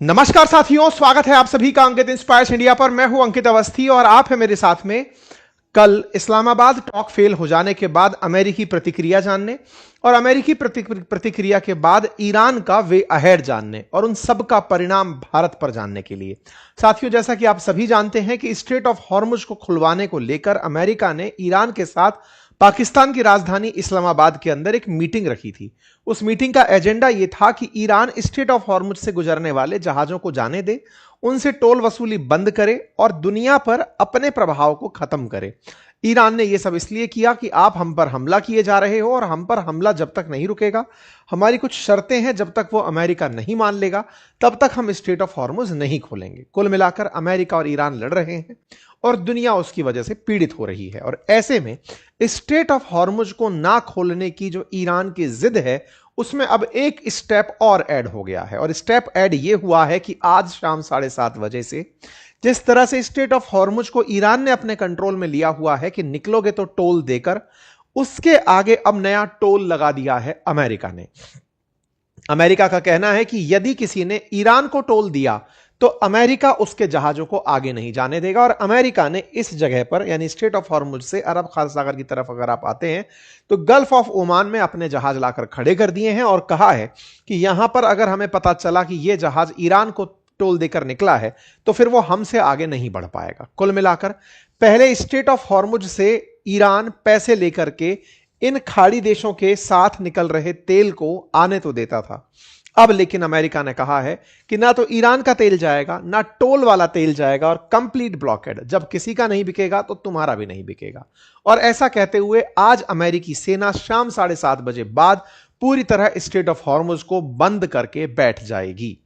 नमस्कार साथियों, स्वागत है आप सभी का अंकित इंस्पायर्स इंडिया पर। मैं हूं अंकित अवस्थी और आप हैं मेरे साथ में। कल इस्लामाबाद टॉक फेल हो जाने के बाद अमेरिकी प्रतिक्रिया जानने और अमेरिकी प्रतिक्रिया के बाद ईरान का वे अहेड जानने और उन सब का परिणाम भारत पर जानने के लिए साथियों, जैसा कि आप सभी जानते हैं कि स्ट्रेट ऑफ हॉर्मुज को खुलवाने को लेकर अमेरिका ने ईरान के साथ पाकिस्तान की राजधानी इस्लामाबाद के अंदर एक मीटिंग रखी थी। उस मीटिंग का एजेंडा यह था कि ईरान स्ट्रेट ऑफ हॉर्मुज से गुजरने वाले जहाजों को जाने दे, उनसे टोल वसूली बंद करे और दुनिया पर अपने प्रभाव को खत्म करे। ईरान ने यह सब इसलिए किया कि आप हम पर हमला किए जा रहे हो और हम पर हमला जब तक नहीं रुकेगा, हमारी कुछ शर्तें हैं, जब तक वो अमेरिका नहीं मान लेगा तब तक हम स्ट्रेट ऑफ हॉर्मुज नहीं खोलेंगे। कुल मिलाकर अमेरिका और ईरान लड़ रहे हैं और दुनिया उसकी वजह से पीड़ित हो रही है। और ऐसे में स्ट्रेट ऑफ हॉर्मुज को ना खोलने की जो ईरान की जिद है, उसमें अब एक स्टेप और ऐड हो गया है। और स्टेप ऐड यह हुआ है कि आज शाम 7:30 बजे से जिस तरह से स्ट्रेट ऑफ हॉर्मुज को ईरान ने अपने कंट्रोल में लिया हुआ है कि निकलोगे तो टोल देकर, उसके आगे अब नया टोल लगा दिया है अमेरिका ने। अमेरिका का कहना है कि यदि किसी ने ईरान को टोल दिया तो अमेरिका उसके जहाजों को आगे नहीं जाने देगा। और अमेरिका ने इस जगह पर यानी स्ट्रेट ऑफ हॉर्मुज से अरब खाड़ी सागर की तरफ अगर आप आते हैं तो गल्फ ऑफ ओमान में अपने जहाज लाकर खड़े कर दिए हैं और कहा है कि यहां पर अगर हमें पता चला कि यह जहाज ईरान को टोल देकर निकला है तो फिर वो हमसे आगे नहीं बढ़ पाएगा। कुल मिलाकर पहले स्ट्रेट ऑफ हॉर्मुज से ईरान पैसे लेकर के इन खाड़ी देशों के साथ निकल रहे तेल को आने तो देता था। अब लेकिन अमेरिका ने कहा है कि ना तो ईरान का तेल जाएगा, ना टोल वाला तेल जाएगा और कंप्लीट ब्लॉकेड। जब किसी का नहीं बिकेगा तो तुम्हारा भी नहीं बिकेगा। और ऐसा कहते हुए आज अमेरिकी सेना शाम 7:30 बजे बाद पूरी तरह स्ट्रेट ऑफ हॉर्मुज को बंद करके बैठ जाएगी।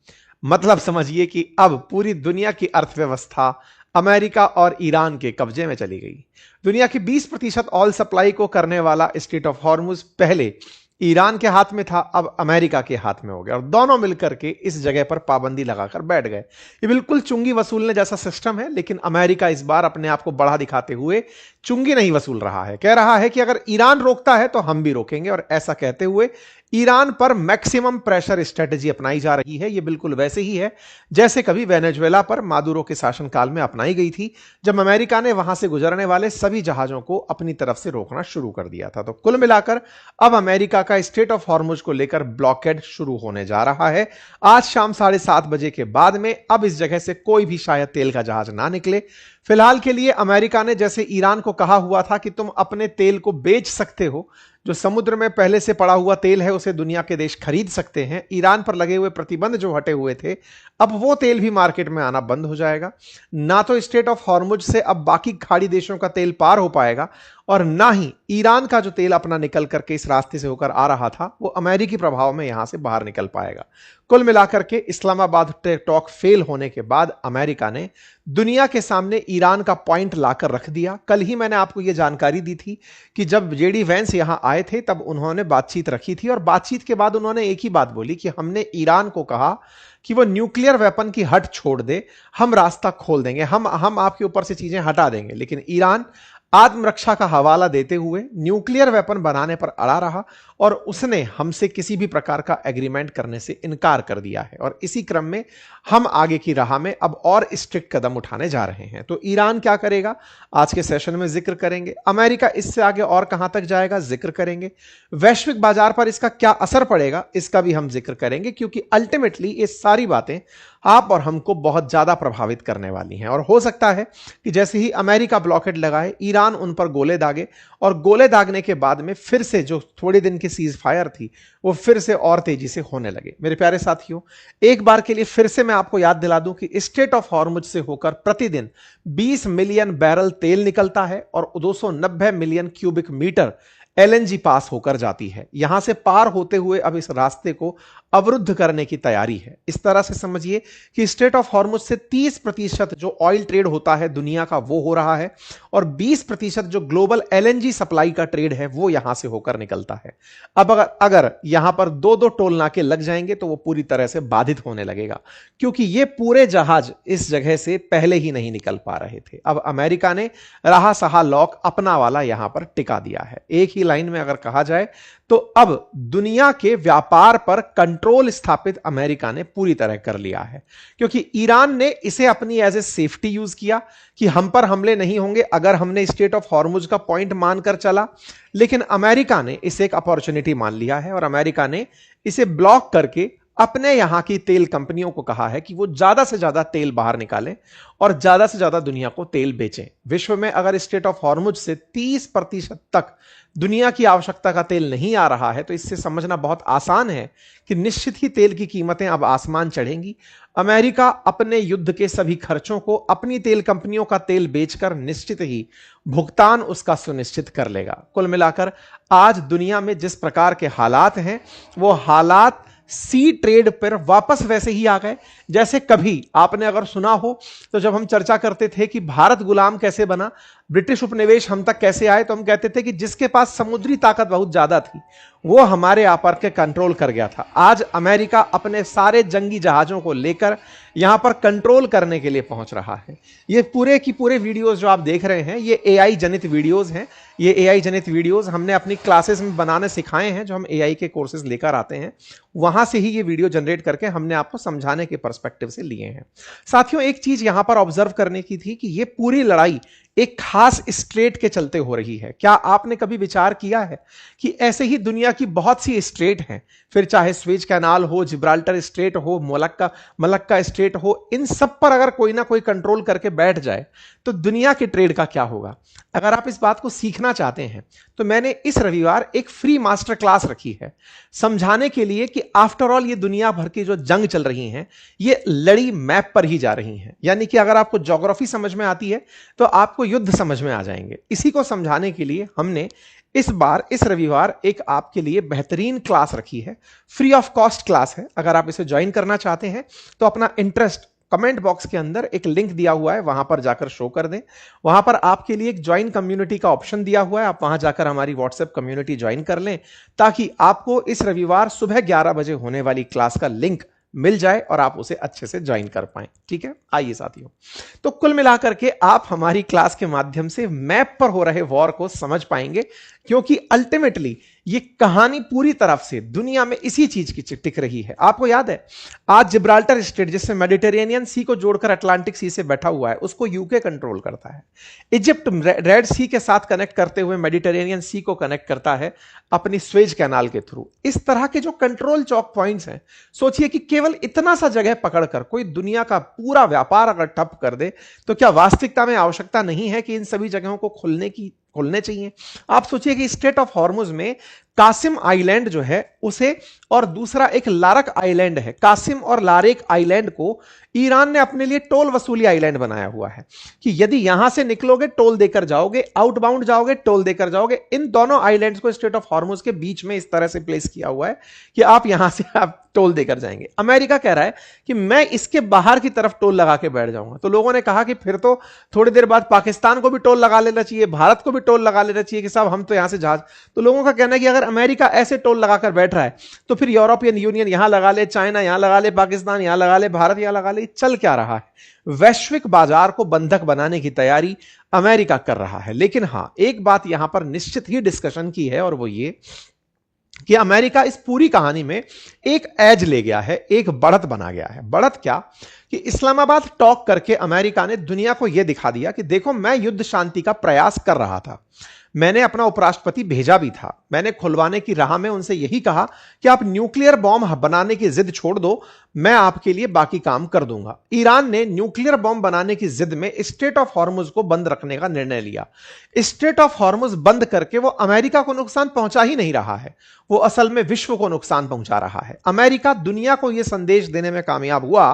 मतलब समझिए कि अब पूरी दुनिया की अर्थव्यवस्था अमेरिका और ईरान के कब्जे में चली गई। दुनिया की 20% ऑयल सप्लाई को करने वाला स्ट्रेट ऑफ हॉर्मुज पहले ईरान के हाथ में था, अब अमेरिका के हाथ में हो गया और दोनों मिलकर के इस जगह पर पाबंदी लगाकर बैठ गए। ये बिल्कुल चुंगी वसूलने जैसा सिस्टम है, लेकिन अमेरिका इस बार अपने आप को बढ़ा दिखाते हुए चुंगी नहीं वसूल रहा है। कह रहा है कि अगर ईरान रोकता है तो हम भी रोकेंगे। और ऐसा कहते हुए ईरान पर मैक्सिमम प्रेशर स्ट्रेटेजी अपनाई जा रही है। यह बिल्कुल वैसे ही है जैसे कभी वेनेजुएला पर मादुरो के शासनकाल में अपनाई गई थी, जब अमेरिका ने वहां से गुजरने वाले सभी जहाजों को अपनी तरफ से रोकना शुरू कर दिया था। तो कुल मिलाकर अब अमेरिका का स्ट्रेट ऑफ हॉर्मुज को लेकर ब्लॉकेड शुरू होने जा रहा है। आज शाम 7:30 बजे के बाद में अब इस जगह से कोई भी शायद तेल का जहाज ना निकले। फिलहाल के लिए अमेरिका ने जैसे ईरान को कहा हुआ था कि तुम अपने तेल को बेच सकते हो, जो समुद्र में पहले से पड़ा हुआ तेल है उसे दुनिया के देश खरीद सकते हैं, ईरान पर लगे हुए प्रतिबंध जो हटे हुए थे अब वो तेल भी मार्केट में आना बंद हो जाएगा। ना तो स्ट्रेट ऑफ हॉर्मुज से अब बाकी खाड़ी देशों का तेल पार हो पाएगा और ना ही ईरान का जो तेल अपना निकल करके इस रास्ते से होकर आ रहा था वो अमेरिकी प्रभाव में यहां से बाहर निकल पाएगा। कुल मिलाकर के इस्लामाबाद टॉक फेल होने के बाद अमेरिका ने दुनिया के सामने ईरान का पॉइंट लाकर रख दिया। कल ही मैंने आपको यह जानकारी दी थी कि जब जेडी वैंस यहां आए थे तब उन्होंने बातचीत रखी थी और बातचीत के बाद उन्होंने एक ही बात बोली कि हमने ईरान को कहा कि वो न्यूक्लियर वेपन की हट छोड़ दे, हम रास्ता खोल देंगे, हम आपके ऊपर से चीजें हटा देंगे। लेकिन ईरान आत्मरक्षा का हवाला देते हुए न्यूक्लियर वेपन बनाने पर अड़ा रहा और उसने हमसे किसी भी प्रकार का एग्रीमेंट करने से इनकार कर दिया है। और इसी क्रम में हम आगे की राह में अब और स्ट्रिक्ट कदम उठाने जा रहे हैं। तो ईरान क्या करेगा आज के सेशन में जिक्र करेंगे, अमेरिका इससे आगे और कहां तक जाएगा जिक्र करेंगे, वैश्विक बाजार पर इसका क्या असर पड़ेगा इसका भी हम जिक्र करेंगे, क्योंकि अल्टीमेटली ये सारी बातें आप और हमको बहुत ज्यादा प्रभावित करने वाली हैं। और हो सकता है कि जैसे ही अमेरिका ब्लॉकेड लगाए, ईरान उन पर गोले दागे और गोले दागने के बाद में फिर से जो थोड़े दिन की सीज फायर थी वो फिर से और तेजी से होने लगे। मेरे प्यारे साथियों, एक बार के लिए फिर से मैं आपको याद दिला दूं कि स्ट्रेट ऑफ हॉर्मुज से होकर प्रतिदिन 20 मिलियन बैरल तेल निकलता है और 290 मिलियन क्यूबिक मीटर एलएनजी पास होकर जाती है। यहां से पार होते हुए अब इस रास्ते को अवरुद्ध करने की तैयारी है। इस तरह से समझिए कि स्ट्रेट ऑफ हॉर्मुज से 30% जो ऑयल ट्रेड होता है दुनिया का वो हो रहा है और 20% जो ग्लोबल एलएनजी सप्लाई का ट्रेड है वो यहां से होकर निकलता है। अब अगर यहां पर दो टोल नाके लग जाएंगे तो वो पूरी तरह से बाधित होने लगेगा, क्योंकि ये पूरे जहाज इस जगह से पहले ही नहीं निकल पा रहे थे। अब अमेरिका ने रहा सहा लॉक अपना वाला यहां पर टिका दिया है। एक ही लाइन में अगर कहा जाए तो अब दुनिया के व्यापार पर कंट्रोल स्थापित अमेरिका ने पूरी तरह कर लिया है, क्योंकि ईरान ने इसे अपनी एज ए सेफ्टी यूज किया कि हम पर हमले नहीं होंगे अगर हमने स्ट्रेट ऑफ हॉर्मुज का पॉइंट मानकर चला। लेकिन अमेरिका ने इसे एक अपॉर्चुनिटी मान लिया है और अमेरिका ने इसे ब्लॉक करके अपने यहां की तेल कंपनियों को कहा है कि वो ज्यादा से ज्यादा तेल बाहर निकालें और ज्यादा से ज्यादा दुनिया को तेल बेचें। विश्व में अगर स्ट्रेट ऑफ हॉर्मुज से 30% तक दुनिया की आवश्यकता का तेल नहीं आ रहा है तो इससे समझना बहुत आसान है कि निश्चित ही तेल की कीमतें अब आसमान चढ़ेंगी। अमेरिका अपने युद्ध के सभी खर्चों को अपनी तेल कंपनियों का तेल बेचकर निश्चित ही भुगतान उसका सुनिश्चित कर लेगा। कुल मिलाकर आज दुनिया में जिस प्रकार के हालात हैं वो हालात सी ट्रेड पर वापस वैसे ही आ गए जैसे कभी आपने अगर सुना हो तो जब हम चर्चा करते थे कि भारत गुलाम कैसे बना, ब्रिटिश उपनिवेश हम तक कैसे आए, तो हम कहते थे कि जिसके पास समुद्री ताकत बहुत ज्यादा थी वो हमारे आपर के कंट्रोल कर गया था। आज अमेरिका अपने सारे जंगी जहाजों को लेकर यहां पर कंट्रोल करने के लिए पहुंच रहा है। ये पूरे की पूरे वीडियोस जो आप देख रहे हैं ये एआई जनित वीडियोस हैं। ये एआई जनित वीडियोस हमने अपनी क्लासेस में बनाने सिखाए हैं, जो हम एआई के कोर्सेज लेकर आते हैं वहां से ही ये वीडियो जनरेट करके हमने आपको समझाने के पर्सपेक्टिव से लिए हैं। साथियों, एक चीज यहां पर ऑब्जर्व करने की थी कि ये पूरी लड़ाई एक खास स्ट्रेट के चलते हो रही है। क्या आपने कभी विचार किया है कि ऐसे ही दुनिया की बहुत सी स्ट्रेट हैं, फिर चाहे स्वेज कैनाल हो, जिब्राल्टर स्ट्रेट हो, मलक्का स्ट्रेट हो, इन सब पर अगर कोई ना कोई कंट्रोल करके बैठ जाए तो दुनिया के ट्रेड का क्या होगा? अगर आप इस बात को सीखना चाहते हैं तो मैंने इस रविवार एक फ्री मास्टर क्लास रखी है समझाने के लिए कि आफ्टर ऑल ये दुनिया भर की जो जंग चल रही हैं ये लड़ी मैप पर ही जा रही हैं। यानी कि अगर आपको ज्योग्राफी समझ में आती है तो आपको युद्ध समझ में आ जाएंगे। इसी को समझाने के लिए हमने इस बार इस रविवार एक आपके लिए बेहतरीन क्लास रखी है, फ्री ऑफ कॉस्ट क्लास है। अगर आप इसे ज्वाइन करना चाहते हैं तो अपना इंटरेस्ट कमेंट बॉक्स के अंदर एक लिंक दिया हुआ है, वहां पर जाकर शो कर दें। वहां पर आपके लिए एक ज्वाइन कम्युनिटी का ऑप्शन दिया हुआ है, आप वहां जाकर हमारी व्हाट्सएप कम्युनिटी ज्वाइन कर लें ताकि आपको इस रविवार सुबह 11 बजे होने वाली क्लास का लिंक मिल जाए और आप उसे अच्छे से ज्वाइन कर पाएं। ठीक है, आइए साथियों, तो कुल मिलाकर के आप हमारी क्लास के माध्यम से मैप पर हो रहे वॉर को समझ पाएंगे, क्योंकि अल्टीमेटली ये कहानी पूरी तरफ से दुनिया में इसी चीज की टिक रही है। आपको याद है आज जिब्राल्टर स्ट्रेट जिससे मेडिटेरेनियन सी को जोड़कर अटलांटिक सी से बैठा हुआ है उसको यूके कंट्रोल करता है। इजिप्ट रेड सी के साथ कनेक्ट करते हुए मेडिटेरेनियन सी को कनेक्ट करता है अपनी स्वेज कैनाल के थ्रू। इस तरह के जो कंट्रोल चौक पॉइंट्स हैं, सोचिए कि केवल इतना सा जगह पकड़कर कोई दुनिया का पूरा व्यापार अगर ठप कर दे तो क्या वास्तविकता में आवश्यकता नहीं है कि इन सभी जगहों को खोलने चाहिए? आप सोचिए कि स्ट्रेट ऑफ हॉर्मुज में कासिम आइलैंड जो है उसे और दूसरा एक लारक आइलैंड है, कासिम और लारेक आइलैंड को ईरान ने अपने लिए टोल वसूली आइलैंड बनाया हुआ है कि यदि यहां से निकलोगे टोल देकर जाओगे, आउटबाउंड जाओगे टोल देकर जाओगे। इन दोनों आइलैंड्स को स्ट्रेट ऑफ हॉर्मुज के बीच में इस तरह से प्लेस किया हुआ है कि आप यहां से आप टोल देकर जाएंगे। अमेरिका कह रहा है कि मैं इसके बाहर की तरफ टोल लगा के बैठ जाऊंगा। तो लोगों ने कहा कि फिर तो थोड़ी देर बाद पाकिस्तान को भी टोल लगा लेना चाहिए, भारत को भी टोल लगा लेना चाहिए कि साहब हम तो यहां से जहाज। तो लोगों का कहना है कि अगर अमेरिका ऐसे टोल लगाकर बैठ रहा है तो फिर यूरोपियन यूनियन यहां लगा ले, चाइना यहां लगा ले, पाकिस्तान यहां लगा ले, भारत यहां लगा ले। चल क्या रहा है? वैश्विक बाजार को बंधक बनाने की तैयारी अमेरिका कर रहा है। लेकिन हां, एक बात यहां पर निश्चित ही डिस्कशन की है और वो ये कि अमेरिका इस पूरी कहानी में एक एज ले गया है, एक बढ़त बना गया है। बढ़त क्या कि इस्लामाबाद टॉक करके अमेरिका ने दुनिया को यह दिखा दिया कि देखो मैं युद्ध शांति का प्रयास कर रहा था, मैंने अपना उपराष्ट्रपति भेजा भी था, मैंने खुलवाने की राह में उनसे यही कहा कि आप न्यूक्लियर बॉम्ब बनाने की जिद छोड़ दो, मैं आपके लिए बाकी काम कर दूंगा। ईरान ने न्यूक्लियर बॉम्ब बनाने की जिद में स्ट्रेट ऑफ हॉर्मुज को बंद रखने का निर्णय लिया। स्ट्रेट ऑफ हॉर्मुज बंद करके वो अमेरिका को नुकसान पहुंचा ही नहीं रहा है, वो असल में विश्व को नुकसान पहुंचा रहा है। अमेरिका दुनिया को यह संदेश देने में कामयाब हुआ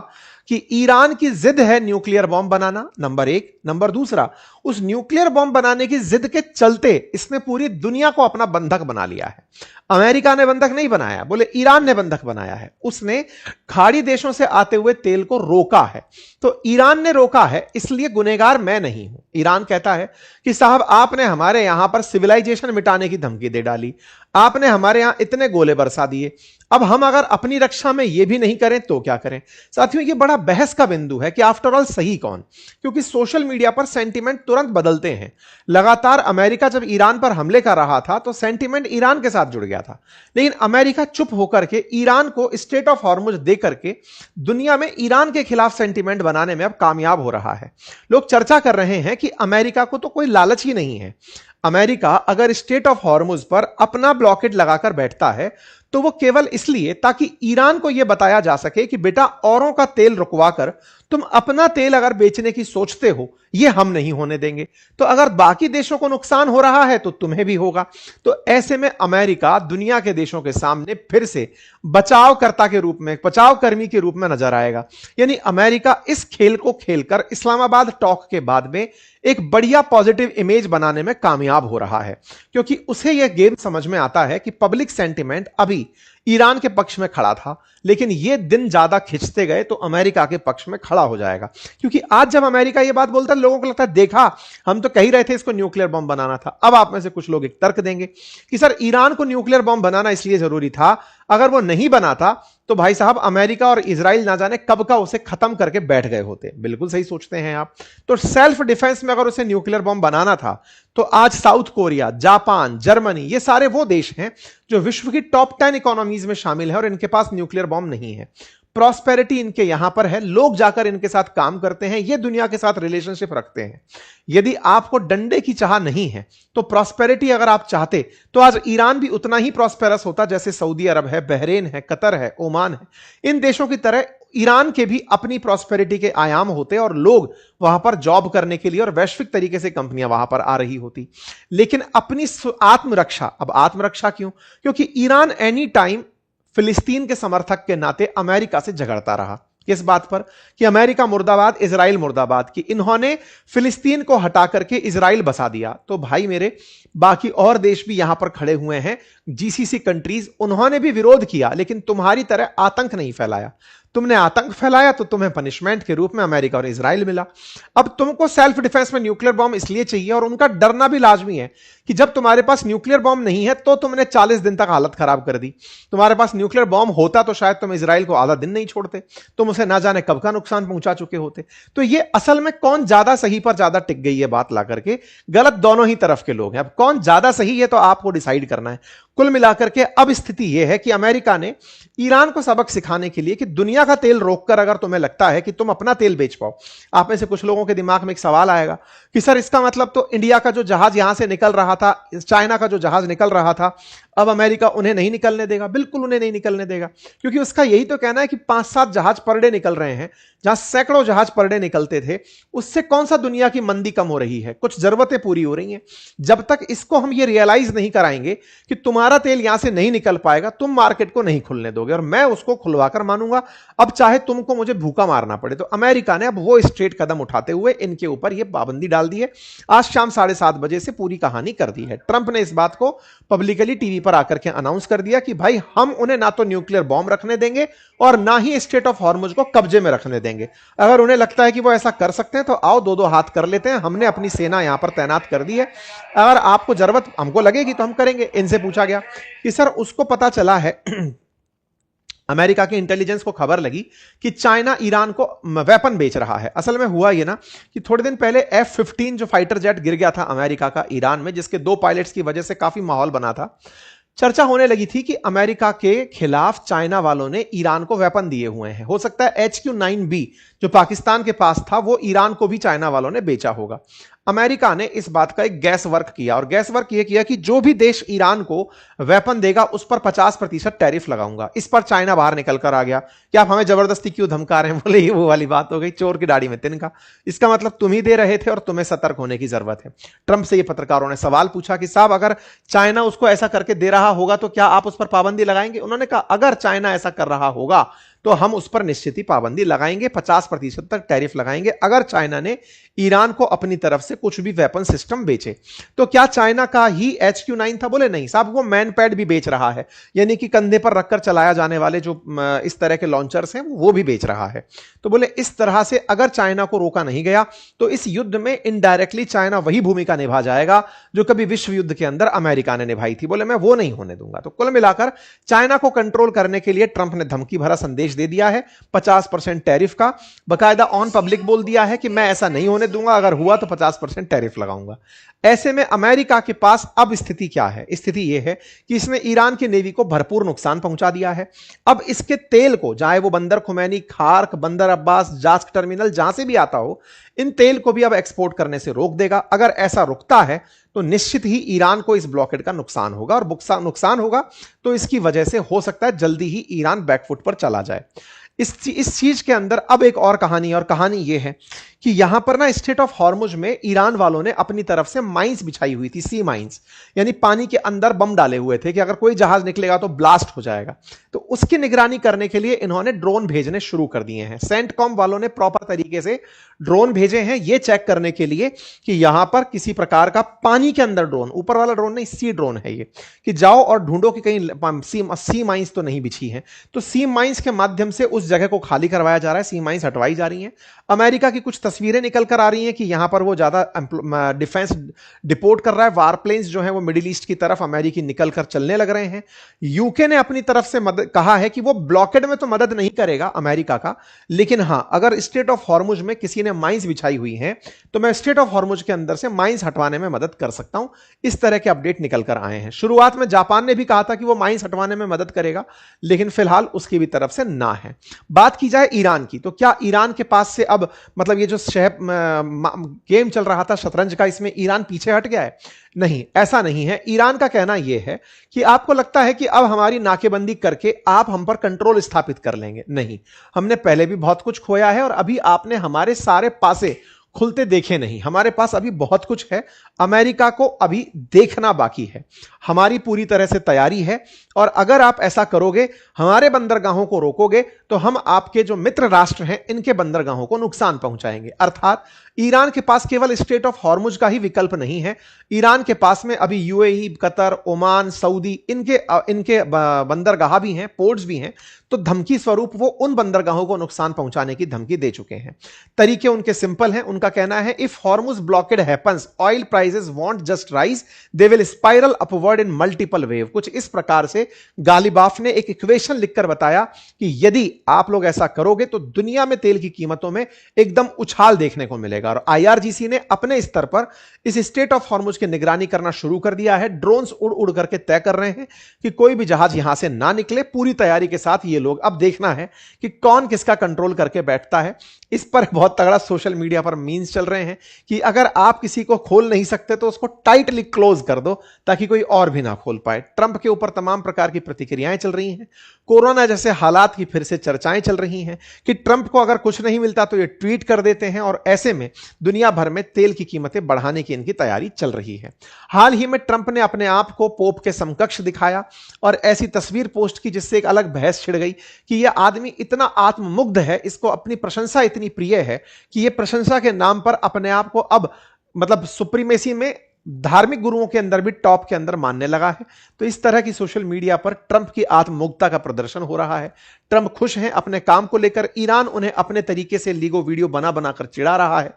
कि ईरान की जिद है न्यूक्लियर बॉम्ब बनाना, नंबर एक। नंबर दूसरा, उस न्यूक्लियर बॉम्ब बनाने की जिद के चलते इसने पूरी दुनिया को अपना बंधक बना लिया है। अमेरिका ने बंधक नहीं बनाया, बोले ईरान ने बंधक बनाया है। उसने खाड़ी देशों से आते हुए तेल को रोका है। तो ईरान ने रोका है, इसलिए गुनहगार मैं नहीं हूं। ईरान कहता है कि साहब आपने हमारे यहां पर सिविलाइजेशन मिटाने की धमकी दे डाली, आपने हमारे यहां इतने गोले बरसा दिए, अब हम अगर अपनी रक्षा में यह भी नहीं करें तो क्या करें। साथियों, ये बड़ा बहस का बिंदु है कि आफ्टर ऑल सही कौन, क्योंकि सोशल मीडिया पर सेंटीमेंट तुरंत बदलते हैं। लगातार अमेरिका जब ईरान पर हमले कर रहा था तो सेंटीमेंट ईरान के साथ जुड़ गया था, लेकिन अमेरिका चुप होकर के ईरान को स्टेट ऑफ हॉर्मुज दे करके दुनिया में ईरान के खिलाफ सेंटीमेंट बनाने में अब कामयाब हो रहा है। लोग चर्चा कर रहे हैं कि अमेरिका को तो कोई लालच ही नहीं है। अमेरिका अगर स्टेट ऑफ हॉर्मुज पर अपना ब्लॉकेट लगाकर बैठता है तो वो केवल इसलिए ताकि ईरान को यह बताया जा सके कि बेटा औरों का तेल रुकवाकर तुम अपना तेल अगर बेचने की सोचते हो, यह हम नहीं होने देंगे। तो अगर बाकी देशों को नुकसान हो रहा है तो तुम्हें भी होगा। तो ऐसे में अमेरिका दुनिया के देशों के सामने फिर से बचावकर्ता के रूप में, बचावकर्मी के रूप में नजर आएगा। यानी अमेरिका इस खेल को खेलकर इस्लामाबाद टॉक के बाद में एक बढ़िया पॉजिटिव इमेज बनाने में कामयाब हो रहा है, क्योंकि उसे यह गेम समझ में आता है कि पब्लिक सेंटीमेंट अभी ईरान के पक्ष में खड़ा था, लेकिन ये दिन ज्यादा खिंचते गए तो अमेरिका के पक्ष में खड़ा हो जाएगा। क्योंकि आज जब अमेरिका ये बात बोलता है, लोगों को लगता है देखा, हम तो कह ही रहे थे इसको न्यूक्लियर बॉम्ब बनाना था। अब आप में से कुछ लोग एक तर्क देंगे कि सर ईरान को न्यूक्लियर बॉम्ब बनाना इसलिए जरूरी था, अगर वो नहीं बनाता तो भाई साहब अमेरिका और इजराइल ना जाने कब का उसे खत्म करके बैठ गए होते। बिल्कुल सही सोचते हैं आप। तो सेल्फ डिफेंस में अगर उसे न्यूक्लियर बॉम्ब बनाना था तो आज साउथ कोरिया, जापान, जर्मनी, ये सारे वो देश हैं जो विश्व की टॉप 10 इकोनॉमीज में शामिल है और इनके पास न्यूक्लियर बॉम्ब नहीं है। प्रॉस्पेरिटी इनके यहां पर है, लोग जाकर इनके साथ काम करते हैं, ये दुनिया के साथ रिलेशनशिप रखते हैं। यदि आपको डंडे की चाह नहीं है तो प्रॉस्पेरिटी अगर आप चाहते तो आज ईरान भी उतना ही प्रॉस्पेरस होता जैसे सऊदी अरब है, बहरेन है, कतर है, ओमान है। इन देशों की तरह ईरान के भी अपनी प्रॉस्पेरिटी के आयाम होते और लोग वहां पर जॉब करने के लिए और वैश्विक तरीके से कंपनियां वहां पर आ रही होती। लेकिन अपनी आत्मरक्षा, अब आत्मरक्षा क्यों? क्योंकि ईरान एनी टाइम फिलिस्तीन के समर्थक के नाते अमेरिका से झगड़ता रहा। किस बात पर? कि अमेरिका मुर्दाबाद, इजराइल मुर्दाबाद, कि इन्होंने फिलिस्तीन को हटा करके इजराइल बसा दिया। तो भाई मेरे, बाकी और देश भी यहां पर खड़े हुए हैं, जीसीसी कंट्रीज, उन्होंने भी विरोध किया, लेकिन तुम्हारी तरह आतंक नहीं फैलाया। तुमने आतंक फैलाया तो तुम्हें पनिशमेंट के रूप में अमेरिका और इजराइल मिला। अब तुमको सेल्फ डिफेंस में न्यूक्लियर बॉम्ब इसलिए चाहिए, और उनका डरना भी लाजमी है कि जब तुम्हारे पास न्यूक्लियर बॉम्ब नहीं है तो तुमने 40 दिन तक हालत खराब कर दी। तुम्हारे पास न्यूक्लियर बॉम्ब होता तो शायद तुम इजराइल को आधा दिन नहीं छोड़ते, तुम उसे ना जाने कब का नुकसान पहुंचा चुके होते। तो ये असल में कौन ज्यादा सही पर ज्यादा टिक गई है बात ला करके, गलत दोनों ही तरफ के लोग हैं। अब कौन ज्यादा सही है तो आपको डिसाइड करना है। कुल मिलाकर के अब स्थिति यह है कि अमेरिका ने ईरान को सबक सिखाने के लिए कि दुनिया का तेल रोककर अगर तुम्हें लगता है कि तुम अपना तेल बेच पाओ, आप में से कुछ लोगों के दिमाग में एक सवाल आएगा कि सर इसका मतलब तो इंडिया का जो जहाज यहां से निकल रहा था, चाइना का जो जहाज निकल रहा था, अब अमेरिका उन्हें नहीं निकलने देगा। बिल्कुल उन्हें नहीं निकलने देगा, क्योंकि उसका यही तो कहना है कि 5-7 जहाज पर डे निकल रहे हैं, जहां सैकड़ों जहाज पर डे निकलते थे। उससे कौन सा दुनिया की मंदी कम हो रही है? कुछ जरूरतें पूरी हो रही हैं। जब तक इसको हम ये रियलाइज नहीं कराएंगे कि तुम्हारा तेल यहां से नहीं निकल पाएगा, तुम मार्केट को नहीं खुलने दोगे और मैं उसको खुलवाकर मानूंगा, अब चाहे तुमको मुझे भूखा मारना पड़े। तो अमेरिका ने अब वो स्ट्रेट कदम उठाते हुए इनके ऊपर ये पाबंदी डाल दी है। आज शाम 7:30 बजे से पूरी कहानी कर दी है। ट्रंप ने इस बात को पब्लिकली टीवी पर आकर के अनाउंस कर दिया कि भाई हम उन्हें ना तो न्यूक्लियर बॉम्ब रखने देंगे और ना ही स्टेट ऑफ हॉर्मुज को कब्जे में रखने देंगे। अगर उन्हें लगता है कि वो ऐसा कर सकते हैं तो आओ, दो दो हाथ कर लेते हैं। हमने अपनी सेना यहां पर तैनात कर दी है, अगर आपको जरूरत हमको लगेगी तो हम करेंगे। इनसे पूछा गया कि सर उसको पता चला है अमेरिका के इंटेलिजेंस को खबर लगी कि चाइना ईरान को वेपन बेच रहा है। असल में हुआ यह ना कि थोड़े दिन पहले F-15 जो फाइटर जेट गिर गया था अमेरिका का ईरान में, जिसके 2 पायलट्स की वजह से काफी माहौल बना था। चर्चा होने लगी थी कि अमेरिका के खिलाफ चाइना वालों ने ईरान को वेपन दिए हुए हैं। हो सकता है HQ-9B जो पाकिस्तान के पास था वो ईरान को भी चाइना वालों ने बेचा होगा। अमेरिका ने इस बात का एक गैस वर्क किया, और गैस वर्क यह किया कि जो भी देश ईरान को वेपन देगा उस पर 50% टैरिफ लगाऊंगा। इस पर चाइना बाहर निकल कर आ गया कि आप हमें जबरदस्ती क्यों धमका रहे हैं। बोले ये वो वाली बात हो गई, चोर की दाढ़ी में तिनका। इसका मतलब तुम ही दे रहे थे और तुम्हें सतर्क होने की जरूरत है। ट्रंप से ये पत्रकारों ने सवाल पूछा कि साहब अगर चाइना उसको ऐसा करके दे रहा होगा तो क्या आप उस पर पाबंदी लगाएंगे? उन्होंने कहा अगर चाइना ऐसा कर रहा होगा तो हम उस पर निश्चित ही पाबंदी लगाएंगे, 50% तक टैरिफ लगाएंगे अगर चाइना ने ईरान को अपनी तरफ से कुछ भी वेपन सिस्टम बेचे। तो क्या चाइना का ही HQ-9 था? बोले नहीं साहब, वो मैन पैड भी बेच रहा है, यानी कि कंधे पर रखकर चलाया जाने वाले जो इस तरह के लॉन्चर्स हैं वो भी बेच रहा है। तो बोले इस तरह से अगर चाइना को रोका नहीं गया तो इस युद्ध में इनडायरेक्टली चाइना वही भूमिका निभा जाएगा जो कभी विश्व युद्ध के अंदर अमेरिका ने निभाई थी। बोले मैं वो नहीं होने दूंगा। तो कुल मिलाकर चाइना को कंट्रोल करने के लिए ट्रंप ने धमकी भरा संदेश दे दिया है 50% टैरिफ का, बकायदा ऑन पब्लिक बोल दिया है कि मैं ऐसा नहीं होने दूंगा, अगर हुआ तो 50% टैरिफ लगाऊंगा। ऐसे में अमेरिका के पास अब स्थिति क्या है? स्थिति यह है कि इसने ईरान की नेवी को भरपूर नुकसान पहुंचा दिया है। अब इसके तेल को, चाहे वो बंदर खुमैनी, खार्क, बंदर अब्बास, जास्क टर्मिनल, जहां से भी आता हो, इन तेल को भी अब एक्सपोर्ट करने से रोक देगा। अगर ऐसा रुकता है तो निश्चित ही ईरान को इस ब्लॉकेड का नुकसान होगा, और नुकसान होगा तो इसकी वजह से हो सकता है जल्दी ही ईरान बैकफुट पर चला जाए। इस चीज के अंदर अब एक और कहानी, और कहानी यह है कि यहां पर ना स्ट्रेट ऑफ हॉर्मुज में ईरान वालों ने अपनी तरफ से माइंस बिछाई हुई थी, सी माइंस, यानी पानी के अंदर बम डाले हुए थे कि अगर कोई जहाज निकलेगा तो ब्लास्ट हो जाएगा। तो उसकी निगरानी करने के लिए इन्होंने ड्रोन भेजने शुरू कर दिए हैं। सेंटकॉम वालों ने प्रॉपर तरीके से ड्रोन भेजे हैं ये चेक करने के लिए कि यहां पर किसी प्रकार का पानी के अंदर ड्रोन, ऊपर वाला ड्रोन नहीं, सी ड्रोन है ये, कि जाओ और ढूंढो कि कहीं सी माइंस तो नहीं बिछी है। तो सी माइंस के माध्यम से उस जगह को खाली करवाया जा रहा है, सी माइंस हटवाई जा रही हैं। अमेरिका की कुछ तस्वीरें निकल कर आ रही हैं कि यहां पर वो ज्यादा डिफेंस डिपोर्ट कर रहा है, वार प्लेन्स जो है वो मिडिल ईस्ट की तरफ अमेरिकी निकल कर चलने लग रहे हैं। यूके ने अपनी तरफ से कहा है कि वो ब्लॉकेड में तो मदद नहीं करेगा अमेरिका का, लेकिन हां अगर स्ट्रेट ऑफ हॉर्मुज में किसी ने माइंस बिछाई हुई हैं तो मैं स्ट्रेट ऑफ हॉर्मुज के अंदर से माइंस हटवाने में मदद कर सकता हूं। इस तरह के अपडेट निकल कर आए हैं। शुरुआत में जापान ने भी कहा था कि वो माइंस हटवाने में मदद करेगा, लेकिन फिलहाल उसकी भी तरफ से ना है। बात की जाए ईरान की, तो क्या ईरान के पास से अब मतलब ये जो गेम चल रहा था शतरंज का, इसमें ईरान पीछे हट गया है? नहीं, ऐसा नहीं है। ईरान का कहना यह है कि आपको लगता है कि अब हमारी नाकेबंदी करके आप हम पर कंट्रोल स्थापित कर लेंगे। नहीं, हमने पहले भी बहुत कुछ खोया है और अभी आपने हमारे सारे पासे खुलते देखे नहीं। हमारे पास अभी बहुत कुछ है, अमेरिका को अभी देखना बाकी है। हमारी पूरी तरह से तैयारी है, और अगर आप ऐसा करोगे, हमारे बंदरगाहों को रोकोगे, तो हम आपके जो मित्र राष्ट्र हैं इनके बंदरगाहों को नुकसान पहुंचाएंगे। अर्थात ईरान के पास केवल स्ट्रेट ऑफ हॉर्मुज का ही विकल्प नहीं है, ईरान के पास में अभी यूएई, कतर, ओमान, सऊदी, इनके बंदरगाह भी हैं, पोर्ट्स भी हैं। तो धमकी स्वरूप वो उन बंदरगाहों को नुकसान पहुंचाने की धमकी दे चुके हैं। तरीके उनके सिंपल हैं। उनका कहना है if Hormuz blockade happens oil prices want just rise, they will spiral upward in multiple wave. कुछ इस प्रकार से गालिबाफ ने एक इक्वेशन लिखकर बताया कि यदि आप लोग ऐसा करोगे तो दुनिया में तेल की कीमतों में एकदम उछाल देखने को मिलेगा। और आईआरजीसी ने अपने स्तर पर इस स्ट्रेट ऑफ हॉर्मुज की निगरानी करना शुरू कर दिया है। ड्रोन्स उड़ उड़ करके तय कर रहे हैं कि कोई भी जहाज यहां से ना निकले। पूरी तैयारी के साथ ये लोग, अब देखना है कि कौन किसका कंट्रोल करके बैठता है। इस पर बहुत तगड़ा सोशल मीडिया पर मीम्स चल रहे हैं कि अगर आप किसी को खोल नहीं सकते तो उसको टाइटली क्लोज कर दो ताकि कोई और भी ना खोल पाए। ट्रंप के ऊपर तमाम प्रकार की प्रतिक्रियाएं चल रही हैं। कोरोना जैसे हालात की फिर से चर्चाएं चल रही हैं कि ट्रंप को अगर कुछ नहीं मिलता तो ये ट्वीट कर देते हैं, और ऐसे में दुनिया भर में तेल की कीमतें बढ़ाने की इनकी तैयारी चल रही है। हाल ही में ट्रंप ने अपने आप को पोप के समकक्ष दिखाया और ऐसी तस्वीर पोस्ट की जिससे एक अलग बहस छिड़ गई कि यह आदमी इतना आत्ममुग्ध है, इसको अपनी प्रशंसा इतनी प्रिय है कि यह प्रशंसा के नाम पर अपने आप को अब मतलब सुप्रीमेसी में धार्मिक गुरुओं के अंदर भी टॉप के अंदर मानने लगा है। तो इस तरह की सोशल मीडिया पर ट्रंप की आत्ममुग्धता का प्रदर्शन हो रहा है। ट्रंप खुश हैं अपने काम को लेकर, ईरान उन्हें अपने तरीके से लीगो वीडियो बना बनाकर चिढ़ा रहा है।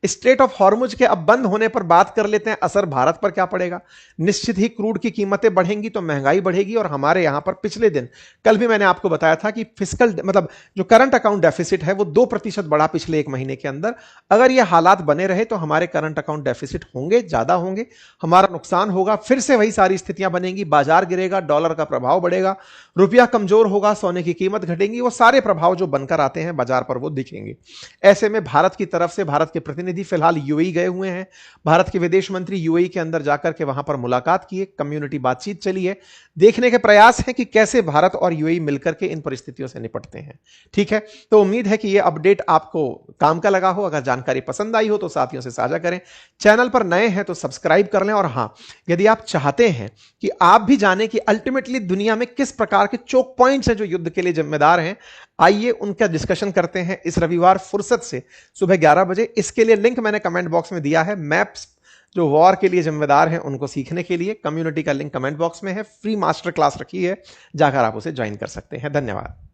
स्ट्रेट ऑफ हॉर्मुज के अब बंद होने पर बात कर लेते हैं असर भारत पर क्या पड़ेगा। निश्चित ही क्रूड की कीमतें बढ़ेंगी तो महंगाई बढ़ेगी, और हमारे यहां पर पिछले दिन, कल भी मैंने आपको बताया था कि फिस्कल मतलब जो करंट अकाउंट डेफिसिट है वो 2% बढ़ा पिछले एक महीने के अंदर। अगर ये हालात बने रहे तो हमारे करंट अकाउंट डेफिसिट होंगे, ज्यादा होंगे, हमारा नुकसान होगा, फिर से वही सारी स्थितियां बनेंगी, बाजार गिरेगा, डॉलर का प्रभाव बढ़ेगा, रुपया कमजोर होगा, सोने की कीमत घटेगी। वो सारे प्रभाव जो बनकर आते हैं बाजार पर वो दिखेंगे। ऐसे में भारत की तरफ से भारत के प्रतिनिधि फिलहाल यूएई गए हुए हैं। भारत के विदेश मंत्री यूएई के अंदर जाकर के वहां पर मुलाकात की, कम्युनिटी बातचीत चली है। देखने के प्रयास है कि कैसे भारत और यूएई मिलकर के इन परिस्थितियों से निपटते हैं। ठीक है, तो उम्मीद है कि यह अपडेट आपको काम का लगा हो। अगर जानकारी पसंद आई हो तो साथियों से साझा करें। चैनल पर नए हैं तो सब्सक्राइब कर लें। और हां, यदि आप चाहते हैं कि आप भी जानें कि अल्टीमेटली दुनिया में किस प्रकार के चोक पॉइंट्स हैं जो युद्ध के लिए जिम्मेदार हैं, आइए उनका डिस्कशन करते हैं इस रविवार फुर्सत से सुबह 11 बजे। इसके लिए लिंक मैंने कमेंट बॉक्स में दिया है। मैप्स जो वॉर के लिए जिम्मेदार हैं उनको सीखने के लिए कम्युनिटी का लिंक कमेंट बॉक्स में है। फ्री मास्टर क्लास रखी है, जाकर आप उसे ज्वाइन कर सकते हैं। धन्यवाद।